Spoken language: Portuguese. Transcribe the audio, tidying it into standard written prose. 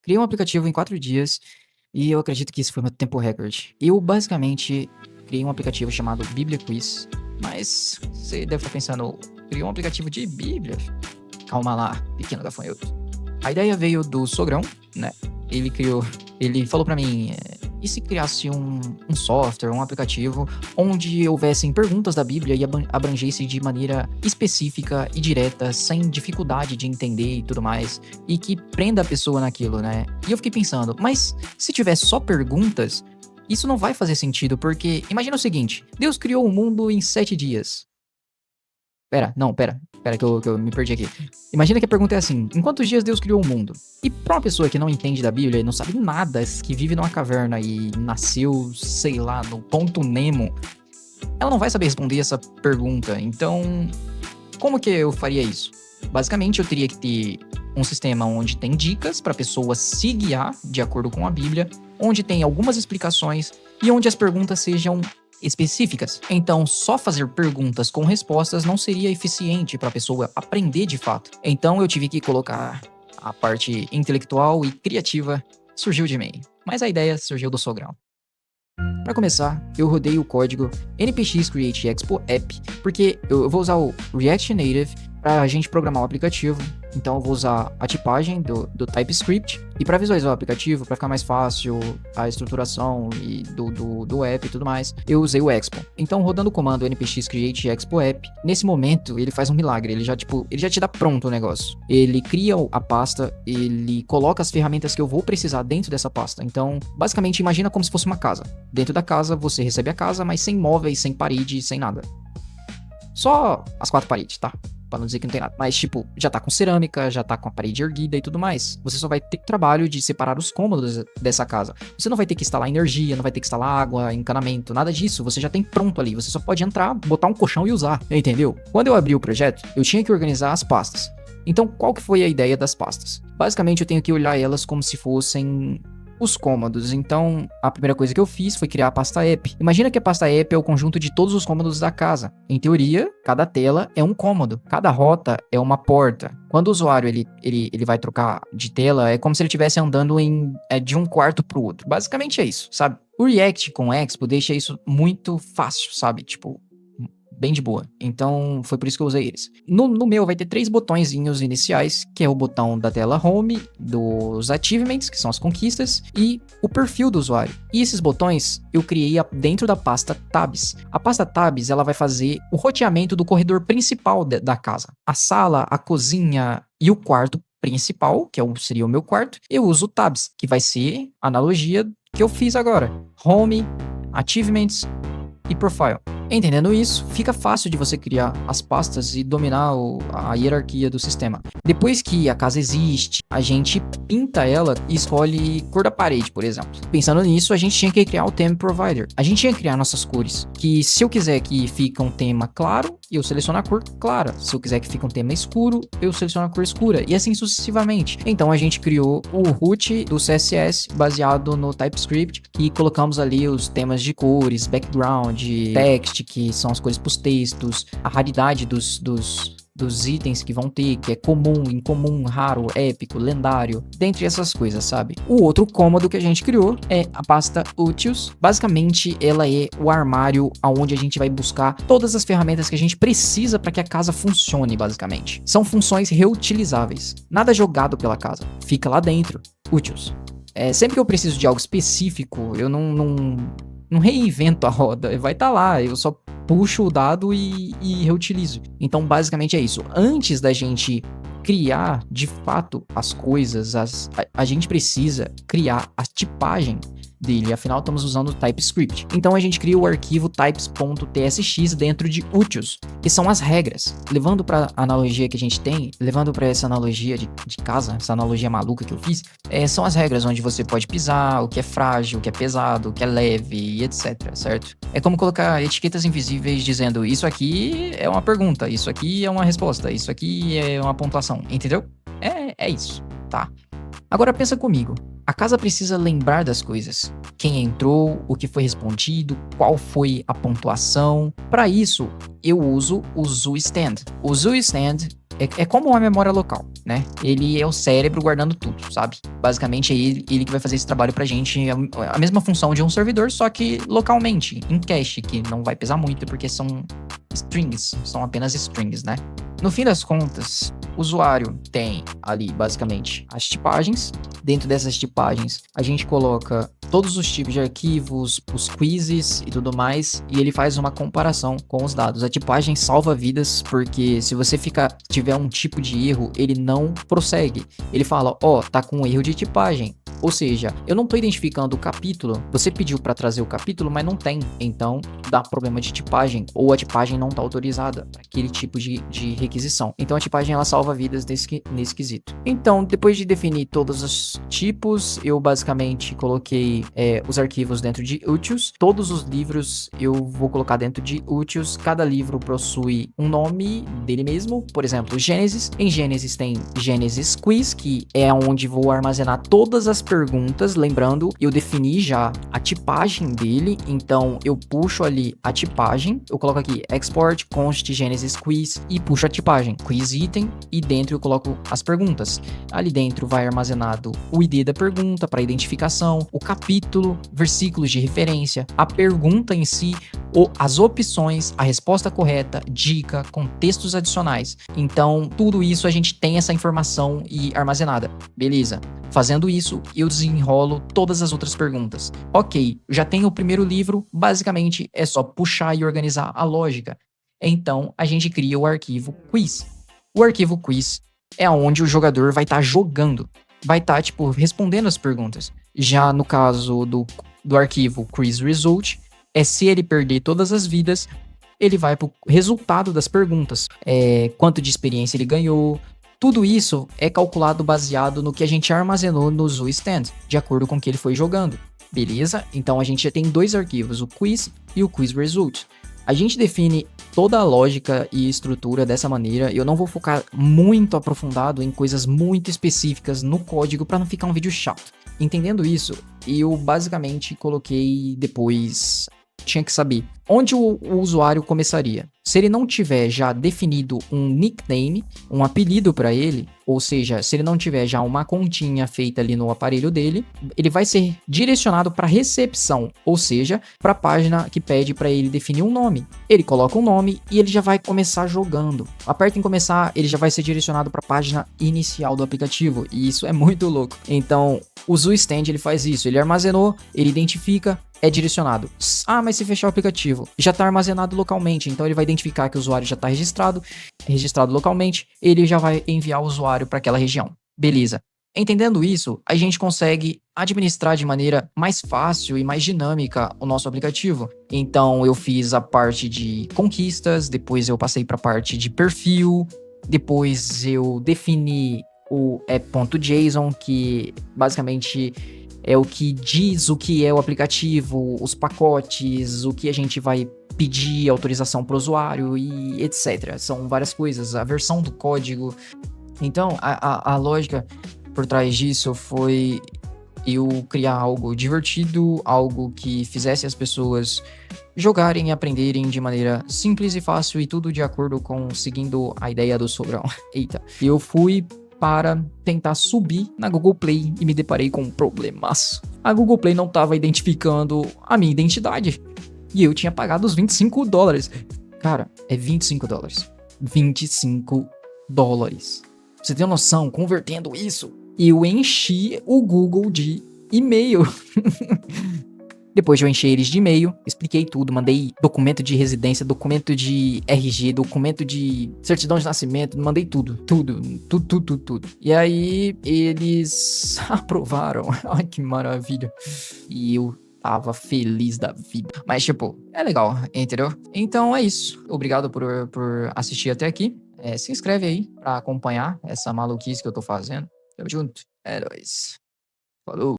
Criei um aplicativo em 4 dias e eu acredito que isso foi meu tempo recorde. Eu basicamente criei um aplicativo chamado Bíblia Quiz, mas você deve estar pensando, criou um aplicativo de Bíblia? Calma lá, pequeno gafanhoto. A ideia veio do sogrão, né? Ele falou pra mim, e se criasse um software, um aplicativo, onde houvessem perguntas da Bíblia e abrangesse de maneira específica e direta, sem dificuldade de entender e tudo mais, e que prenda a pessoa naquilo, né? E eu fiquei pensando, mas se tivesse só perguntas, isso não vai fazer sentido, porque imagina o seguinte, Deus criou o mundo em 7 dias. Pera que eu me perdi aqui. Imagina que a pergunta é assim, em quantos dias Deus criou o mundo? E pra uma pessoa que não entende da Bíblia e não sabe nada, que vive numa caverna e nasceu, sei lá, no ponto Nemo, ela não vai saber responder essa pergunta. Então, como que eu faria isso? Basicamente, eu teria que ter um sistema onde tem dicas pra pessoa se guiar de acordo com a Bíblia, onde tem algumas explicações e onde as perguntas sejam específicas. Então, só fazer perguntas com respostas não seria eficiente para a pessoa aprender de fato. Então, eu tive que colocar a parte intelectual e criativa surgiu de mim, mas a ideia surgiu do sogrão. Para começar, eu rodei o código npx create expo app, porque eu vou usar o React Native para a gente programar o aplicativo. Então eu vou usar a tipagem do TypeScript, e para visualizar o aplicativo, para ficar mais fácil a estruturação e do app e tudo mais, eu usei o Expo. Então, rodando o comando npx create expo app, nesse momento ele faz um milagre, ele já te dá pronto o negócio. Ele cria a pasta, ele coloca as ferramentas que eu vou precisar dentro dessa pasta. Então, basicamente, imagina como se fosse uma casa. Dentro da casa, você recebe a casa, mas sem móveis, sem parede, sem nada. Só as 4 paredes, tá? Pra não dizer que não tem nada. Mas, já tá com cerâmica, já tá com a parede erguida e tudo mais. Você só vai ter trabalho de separar os cômodos dessa casa. Você não vai ter que instalar energia, não vai ter que instalar água, encanamento, nada disso. Você já tem pronto ali. Você só pode entrar, botar um colchão e usar. Entendeu? Quando eu abri o projeto, eu tinha que organizar as pastas. Então, qual que foi a ideia das pastas? Basicamente, eu tenho que olhar elas como se fossem os cômodos. Então, a primeira coisa que eu fiz foi criar a pasta app. Imagina que a pasta app é o conjunto de todos os cômodos da casa. Em teoria, cada tela é um cômodo, cada rota é uma porta. Quando o usuário ele vai trocar de tela, é como se ele estivesse andando de um quarto pro outro. Basicamente é isso, sabe? O React com Expo deixa isso muito fácil, sabe? Bem de boa. Então, foi por isso que eu usei eles. No meu vai ter 3 botõezinhos iniciais, que é o botão da tela Home, dos Achievements, que são as conquistas, e o perfil do usuário. E esses botões eu criei dentro da pasta Tabs. A pasta Tabs, ela vai fazer o roteamento do corredor principal da casa. A sala, a cozinha e o quarto principal, que seria o meu quarto, eu uso Tabs, que vai ser a analogia que eu fiz agora. Home, Achievements e Profile. Entendendo isso, fica fácil de você criar as pastas e dominar a hierarquia do sistema. Depois que a casa existe, a gente pinta ela e escolhe cor da parede, por exemplo. Pensando nisso, a gente tinha que criar o Theme Provider. A gente tinha que criar nossas cores, que se eu quiser que fique um tema claro, eu seleciono a cor clara. Se eu quiser que fique um tema escuro, eu seleciono a cor escura. E assim sucessivamente. Então a gente criou o root do CSS baseado no TypeScript e colocamos ali os temas de cores, background, text, que são as cores para os textos, a raridade dos itens que vão ter, que é comum, incomum, raro, épico, lendário, dentre essas coisas, sabe? O outro cômodo que a gente criou é a pasta Utils. Basicamente, ela é o armário onde a gente vai buscar todas as ferramentas que a gente precisa para que a casa funcione, basicamente. São funções reutilizáveis. Nada jogado pela casa. Fica lá dentro. Utils. Sempre que eu preciso de algo específico, eu não reinvento a roda, vai estar lá, eu só puxo o dado e reutilizo. Então, basicamente é isso. Antes da gente criar, de fato, as coisas, a gente precisa criar a tipagem dele, afinal estamos usando o TypeScript. Então a gente cria o arquivo types.tsx dentro de Utils, que são as regras. Levando para a analogia que a gente tem, levando para essa analogia de casa, essa analogia maluca que eu fiz, são as regras onde você pode pisar, o que é frágil, o que é pesado, o que é leve e etc, certo? É como colocar etiquetas invisíveis dizendo isso aqui é uma pergunta, isso aqui é uma resposta, isso aqui é uma pontuação, entendeu? É isso, tá? Agora pensa comigo, a casa precisa lembrar das coisas. Quem entrou, o que foi respondido, qual foi a pontuação. Para isso, eu uso o Zoo Stand. O Zoo Stand é como uma memória local, né? Ele é o cérebro guardando tudo, sabe? Basicamente é ele que vai fazer esse trabalho pra gente. A mesma função de um servidor, só que localmente, em cache, que não vai pesar muito, porque são strings, são apenas strings, né? No fim das contas, o usuário tem ali, basicamente, as tipagens. Dentro dessas tipagens, a gente coloca todos os tipos de arquivos, os quizzes e tudo mais, e ele faz uma comparação com os dados. A tipagem salva vidas, porque se você tiver um tipo de erro, ele não prossegue. Ele fala, ó, tá com um erro de tipagem. Ou seja, eu não tô identificando o capítulo, você pediu para trazer o capítulo, mas não tem, então dá problema de tipagem, ou a tipagem não tá autorizada para aquele tipo de requisição. Então a tipagem ela salva vidas nesse quesito. Então, depois de definir todos os tipos, eu basicamente coloquei os arquivos dentro de utils. Todos os livros eu vou colocar dentro de utils. Cada livro possui um nome dele mesmo, por exemplo, Gênesis. Em Gênesis tem Gênesis Quiz, que é onde vou armazenar todas as perguntas. Lembrando, eu defini já a tipagem dele, então eu puxo ali a tipagem, eu coloco aqui export const Genesis quiz e puxo a tipagem, quiz item, e dentro eu coloco as perguntas. Ali dentro vai armazenado o ID da pergunta para identificação, o capítulo, versículos de referência, a pergunta em si, as opções, a resposta correta, dica, contextos adicionais. Então, tudo isso a gente tem essa informação e armazenada. Beleza. Fazendo isso, eu desenrolo todas as outras perguntas. Ok, já tenho o primeiro livro, basicamente é só puxar e organizar a lógica. Então, a gente cria o arquivo quiz. O arquivo quiz é onde o jogador vai estar jogando, vai estar, respondendo as perguntas. Já no caso do arquivo quiz result, é se ele perder todas as vidas, ele vai para o resultado das perguntas. Quanto de experiência ele ganhou. Tudo isso é calculado baseado no que a gente armazenou no Zoo Stand, de acordo com o que ele foi jogando. Beleza? Então a gente já tem dois arquivos, o quiz e o quiz result. A gente define toda a lógica e estrutura dessa maneira. Eu não vou focar muito aprofundado em coisas muito específicas no código para não ficar um vídeo chato. Entendendo isso, eu basicamente coloquei depois... Tinha que saber onde o usuário começaria. Se ele não tiver já definido um nickname, um apelido para ele, ou seja, se ele não tiver já uma continha feita ali no aparelho dele, ele vai ser direcionado para recepção, ou seja, para a página que pede para ele definir um nome. Ele coloca um nome e ele já vai começar jogando. Aperta em começar, ele já vai ser direcionado para a página inicial do aplicativo, e isso é muito louco. Então, o Zoo Stand ele faz isso, ele armazenou, ele identifica, é direcionado. Ah, mas se fechar o aplicativo, já está armazenado localmente, então ele vai identificar que o usuário já está registrado localmente, ele já vai enviar o usuário para aquela região. Beleza. Entendendo isso, a gente consegue administrar de maneira mais fácil e mais dinâmica o nosso aplicativo. Então eu fiz a parte de conquistas, depois eu passei para a parte de perfil, depois eu defini o app.json, que basicamente é o que diz o que é o aplicativo, os pacotes, o que a gente vai pedir autorização para o usuário e etc. São várias coisas, a versão do código. Então, a lógica por trás disso foi eu criar algo divertido, algo que fizesse as pessoas jogarem e aprenderem de maneira simples e fácil, e tudo de acordo com seguindo a ideia do Sobrão. Eita, eu fui para tentar subir na Google Play e me deparei com um problemaço. A Google Play não estava identificando a minha identidade e eu tinha pagado os $25. Cara, é $25. $25. Você tem noção? Convertendo isso, eu enchi o Google de e-mail. Depois de eu encher eles de e-mail, expliquei tudo, mandei documento de residência, documento de RG, documento de certidão de nascimento, mandei tudo. E aí eles aprovaram. Ai, que maravilha. E eu tava feliz da vida. Mas, é legal, entendeu? Então é isso. Obrigado por assistir até aqui. Se inscreve aí pra acompanhar essa maluquice que eu tô fazendo. Tamo junto. É nóis. Falou.